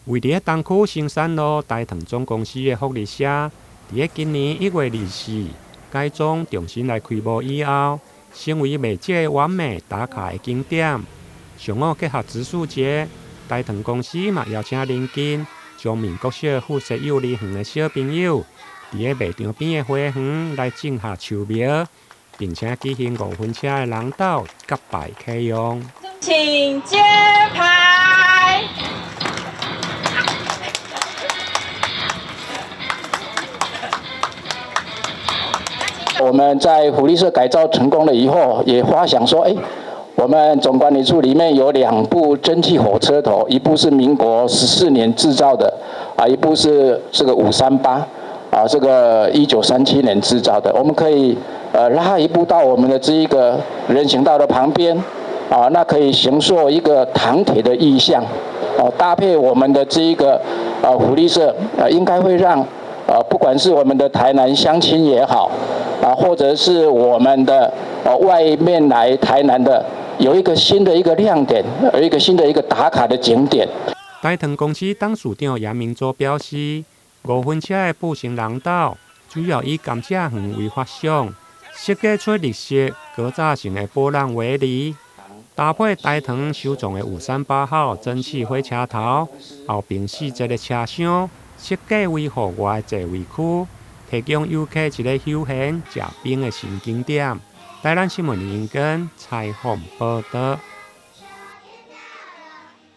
位伫东区新山路大藤总公司的福利社，伫今年1月24改装重新来开幕以后，成为卖这个完美打卡的景点。上午结合植树节，大藤公司嘛邀请邻近将民国小附设幼儿园的小朋友，伫卖场边的花园来种下树苗，并且举行5分车的人道结拜启用。请揭牌。我们在福利社改造成功了以后，也发想说，我们总管理处里面有2部蒸汽火车头，一部是民国14年制造的，一部是这个538，这个1937年制造的。我们可以拉一部到我们的这一个人行道的旁边，那可以形塑一个糖铁的意象，搭配我们的这一个福利社，应该会让不管是我们的台南乡亲也好。或者是我们的外面来台南的，有一个新的一个亮点，有一个新的一个打卡的景点。大藤公司董事长杨明洲表示，5分车的步行人道主要以甘蔗园为发想，设计出日式高早型的波浪围篱，搭配大藤首创的538号蒸汽火车头，后边4节的车厢设计为户外座位区。提供游客一个休闲、吃冰的新景点。台南新闻联跟采访报道。